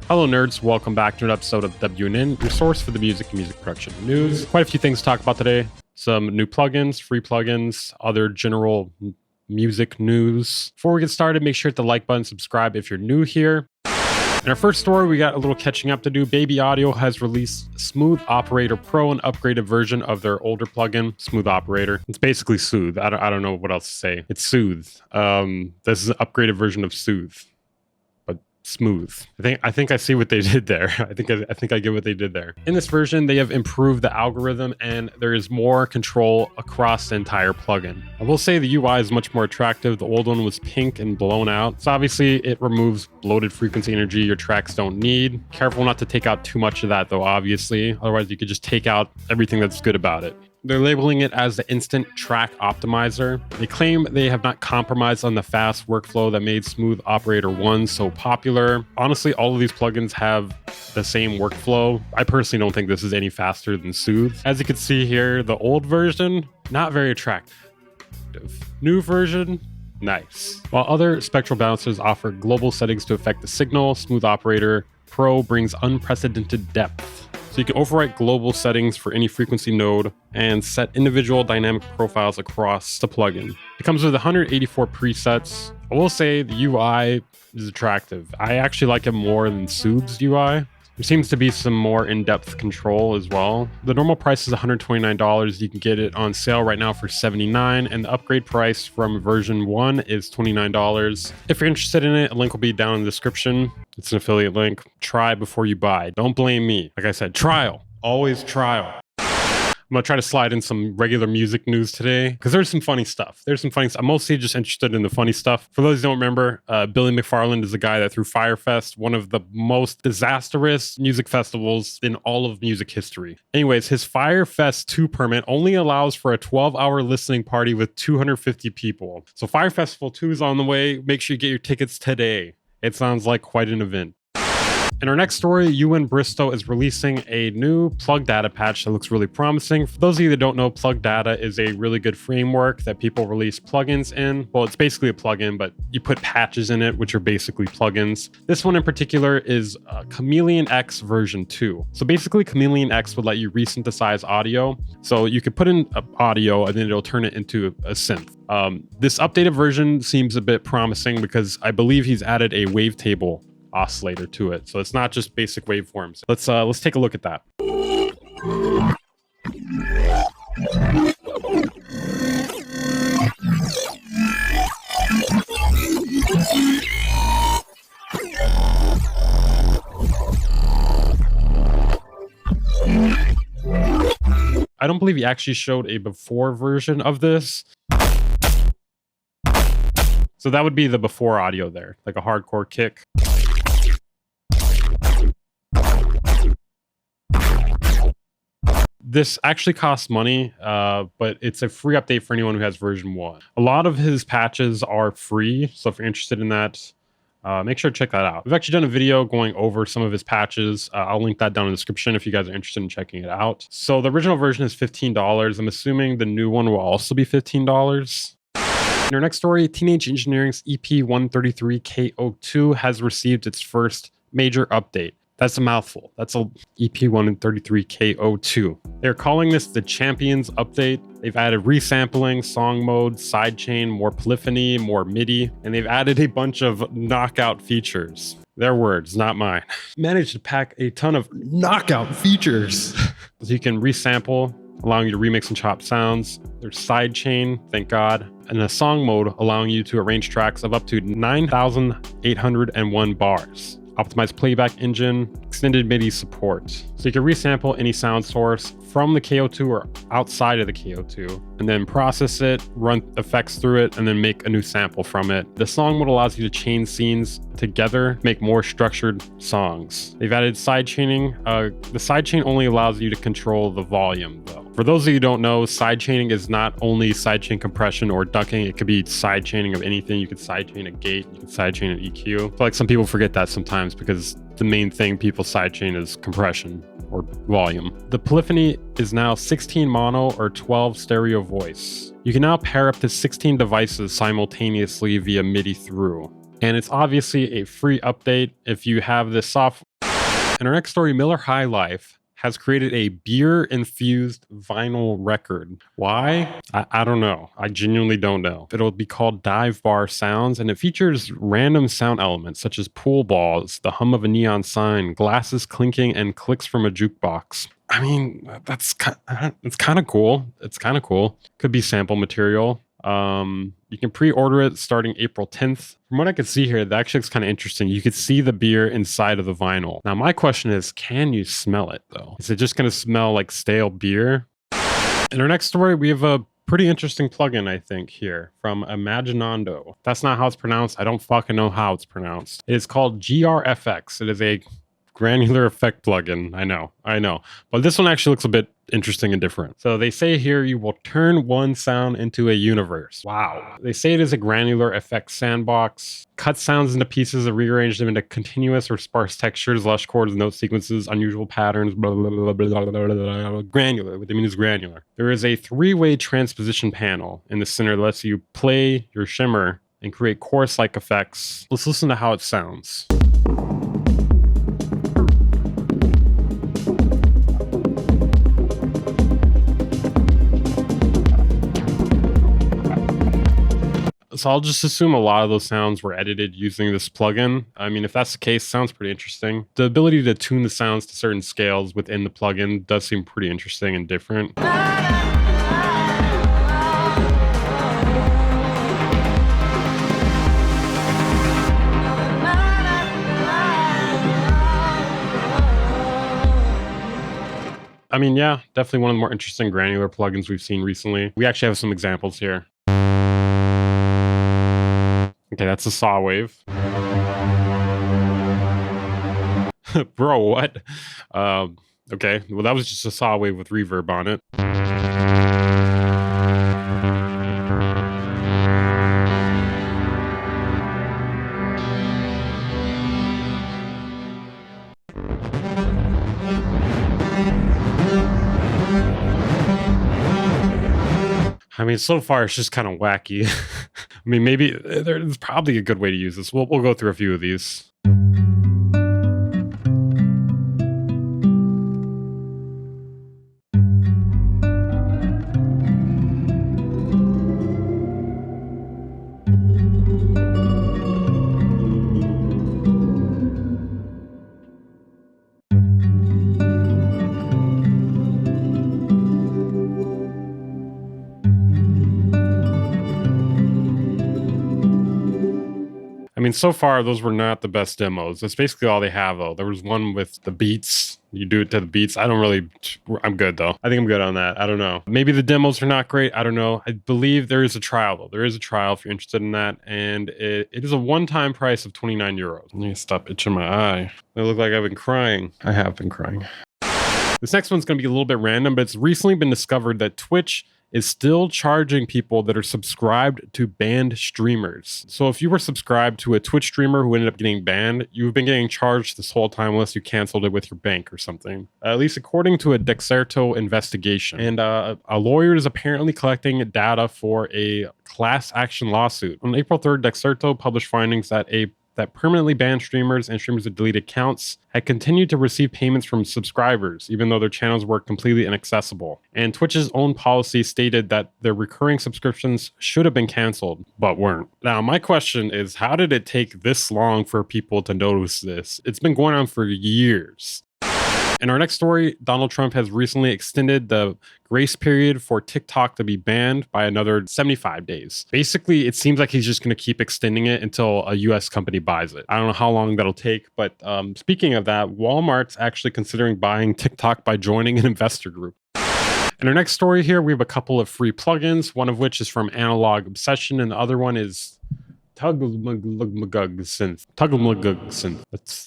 Hello nerds, welcome back to an episode of WNN, your source for the music and music production news. Quite a few things to talk about today. Some new plugins, free plugins, other general music news. Before we get started, make sure to hit the like button, subscribe if you're new here. In our first story, we got a little catching up to do. Baby Audio has released Smooth Operator Pro, an upgraded version of their older plugin, Smooth Operator. It's basically Soothe. I don't know what else to say. It's Soothe. This is an upgraded version of Soothe, but smooth. I think I see what they did there. I think I get what they did there. In this version, they have improved the algorithm and there is more control across the entire plugin. I will say the UI is much more attractive. The old one was pink and blown out. So obviously it removes bloated frequency energy your tracks don't need. Careful not to take out too much of that though, obviously. Otherwise you could just take out everything that's good about it. They're labeling it as the Instant Track Optimizer. They claim they have not compromised on the fast workflow that made Smooth Operator 1 so popular. Honestly, all of these plugins have the same workflow. I personally don't think this is any faster than Soothe. As you can see here, the old version, not very attractive. New version, nice. While other spectral balancers offer global settings to affect the signal, Smooth Operator Pro brings unprecedented depth. So you can overwrite global settings for any frequency node and set individual dynamic profiles across the plugin. It comes with 184 presets. I will say the UI is attractive. I actually like it more than Soothe's UI. There seems to be some more in-depth control as well. The normal price is $129. You can get it on sale right now for $79, and the upgrade price from version 1 is $29. If you're interested in it, a link will be down in the description. It's an affiliate link. Try before you buy. Don't blame me. Like I said, trial. Always trial. I'm going to try to slide in some regular music news today because there's some funny stuff. I'm mostly just interested in the funny stuff. For those who don't remember, Billy McFarland is the guy that threw FYRE Fest, one of the most disastrous music festivals in all of music history. Anyways, his FYRE Fest 2 permit only allows for a 12-hour listening party with 250 people. So FYRE Festival 2 is on the way. Make sure you get your tickets today. It sounds like quite an event. In our next story, EWAN BRISTOW is releasing a new PLUGDATA patch that looks really promising. For those of you that don't know, PLUGDATA is a really good framework that people release plugins in. Well, it's basically a plugin, but you put patches in it, which are basically plugins. This one in particular is Chameleon X version 2. So basically, Chameleon X would let you resynthesize audio. So you could put in audio and then it'll turn it into a synth. This updated version seems a bit promising because I believe he's added a wavetable oscillator to it, so it's not just basic waveforms. Let's take a look at that. I don't believe he actually showed a before version of this. So that would be the before audio there, like a hardcore kick. This actually costs money, but it's a free update for anyone who has version 1. A lot of his patches are free, so if you're interested in that, make sure to check that out. We've actually done a video going over some of his patches. I'll link that down in the description if you guys are interested in checking it out. So the original version is $15. I'm assuming the new one will also be $15. In our next story, Teenage Engineering's EP133KO2 has received its first major update. That's a mouthful. That's a EP133KO2. They're calling this the Champions Update. They've added resampling, song mode, sidechain, more polyphony, more MIDI, and they've added a bunch of knockout features. Their words, not mine. Managed to pack a ton of knockout features. So you can resample, allowing you to remix and chop sounds. There's sidechain, thank God, and a song mode allowing you to arrange tracks of up to 9,801 bars. Optimized playback engine, extended MIDI support. So you can resample any sound source from the KO2 or outside of the KO2, and then process it, run effects through it, and then make a new sample from it. The song mode allows you to chain scenes together, make more structured songs. They've added sidechaining. The sidechain only allows you to control the volume though. For those of you who don't know, sidechaining is not only sidechain compression or ducking, it could be sidechaining of anything. You could sidechain a gate, you could sidechain an EQ. I feel like some people forget that sometimes because the main thing people sidechain is compression or volume. The polyphony is now 16 mono or 12 stereo voice. You can now pair up to 16 devices simultaneously via MIDI through. And it's obviously a free update if you have this software. In our next story, Miller High Life has created a beer-infused vinyl record. Why? I don't know. I genuinely don't know. It'll be called Dive Bar Sounds, and it features random sound elements such as pool balls, the hum of a neon sign, glasses clinking, and clicks from a jukebox. I mean, it's kind of cool. It's kind of cool. Could be sample material. You can pre-order it starting April 10th. From what I could see here, that actually looks kind of interesting. You could see the beer inside of the vinyl. Now, my question is, can you smell it though? Is it just going to smell like stale beer? In our next story, we have a pretty interesting plugin, I think, here from IMAGINANDO. That's not how it's pronounced. I don't fucking know how it's pronounced. It is called GRFX. It is a granular effect plugin. I know. But this one actually looks a bit interesting and different. So they say here you will turn one sound into a universe. Wow. They say it is a granular effect sandbox. Cut sounds into pieces and rearrange them into continuous or sparse textures, lush chords, note sequences, unusual patterns, blah, blah, blah, blah, blah, blah, blah. Granular. What they mean is granular. There is a three-way transposition panel in the center that lets you play your shimmer and create chorus-like effects. Let's listen to how it sounds. So I'll just assume a lot of those sounds were edited using this plugin. I mean, if that's the case, sounds pretty interesting. The ability to tune the sounds to certain scales within the plugin does seem pretty interesting and different. I mean, yeah, definitely one of the more interesting granular plugins we've seen recently. We actually have some examples here. Okay, that's a saw wave. Bro, what? Okay, well, that was just a saw wave with reverb on it. I mean, so far it's just kind of wacky. I mean, maybe there's probably a good way to use this. We'll go through a few of these. I mean, so far, those were not the best demos. That's basically all they have, though. There was one with the beats. You do it to the beats. I'm good, though. I think I'm good on that. I don't know. Maybe the demos are not great. I don't know. I believe there is a trial, though. There is a trial if you're interested in that. And it is a one-time price of 29 euros. Let me stop itching my eye. I look like I've been crying. I have been crying. This next one's going to be a little bit random, but it's recently been discovered that Twitch is still charging people that are subscribed to banned streamers. So if you were subscribed to a Twitch streamer who ended up getting banned, you've been getting charged this whole time unless you canceled it with your bank or something. At least according to a Dexerto investigation. And a lawyer is apparently collecting data for a class action lawsuit. On April 3rd, Dexerto published findings that permanently banned streamers and streamers with deleted accounts had continued to receive payments from subscribers, even though their channels were completely inaccessible. And Twitch's own policy stated that their recurring subscriptions should have been canceled, but weren't. Now, my question is, how did it take this long for people to notice this? It's been going on for years. In our next story, Donald Trump has recently extended the grace period for TikTok to be banned by another 75 days. Basically, it seems like he's just going to keep extending it until a US company buys it. I don't know how long that'll take, but speaking of that, Walmart's actually considering buying TikTok by joining an investor group. In our next story here, we have a couple of free plugins, one of which is from Analog Obsession, and the other one is Tugglemugug Synth.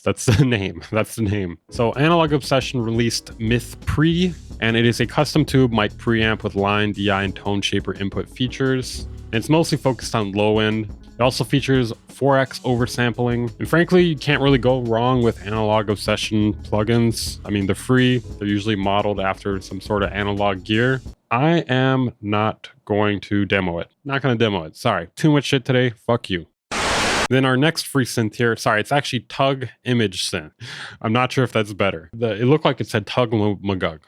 That's the name. That's the name. So Analog Obsession released Myth Pre, and it is a custom tube mic preamp with line, DI, and tone shaper input features. And it's mostly focused on low end. It also features 4x oversampling. And frankly, you can't really go wrong with Analog Obsession plugins. I mean, they're free. They're usually modeled after some sort of analog gear. I am not going to demo it. Not going to demo it. Sorry. Too much shit today. Fuck you. Then our next free synth here, sorry, it's actually Tug Image Synth. I'm not sure if that's better. It looked like it said Tug Magug.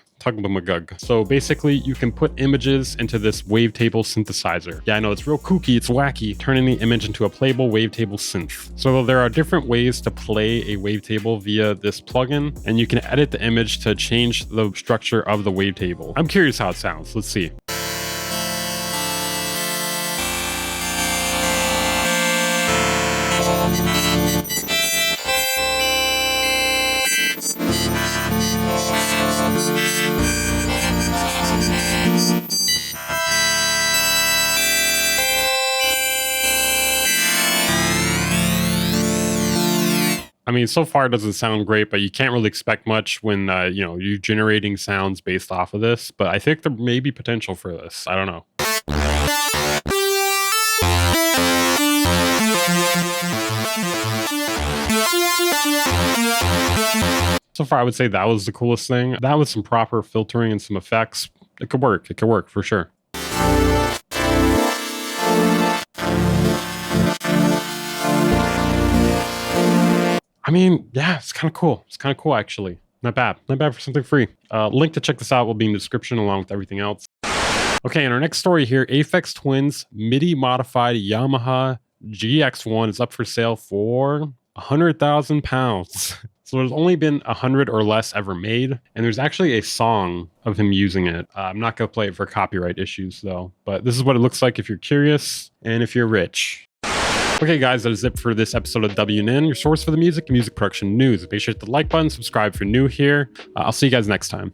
So basically you can put images into this wavetable synthesizer. Yeah, I know it's real kooky, it's wacky, turning the image into a playable wavetable synth. So there are different ways to play a wavetable via this plugin, and you can edit the image to change the structure of the wavetable. I'm curious how it sounds. Let's see. I mean, so far it doesn't sound great, but you can't really expect much when, you know, you're generating sounds based off of this. But I think there may be potential for this. I don't know. So far, I would say that was the coolest thing. That with some proper filtering and some effects, it could work. It could work for sure. I mean, yeah, it's kind of cool. It's kind of cool, actually. Not bad. Not bad for something free. Link to check this out will be in the description along with everything else. Okay, in our next story here, APHEX Twins MIDI modified Yamaha GX1 is up for sale for £100,000. So there's only been 100 or less ever made, and there's actually a song of him using it. I'm not going to play it for copyright issues, though, but this is what it looks like if you're curious and if you're rich. Okay, guys, that is it for this episode of WN, your source for the music and music production news. Make sure to hit the like button, subscribe if you're new here. I'll see you guys next time.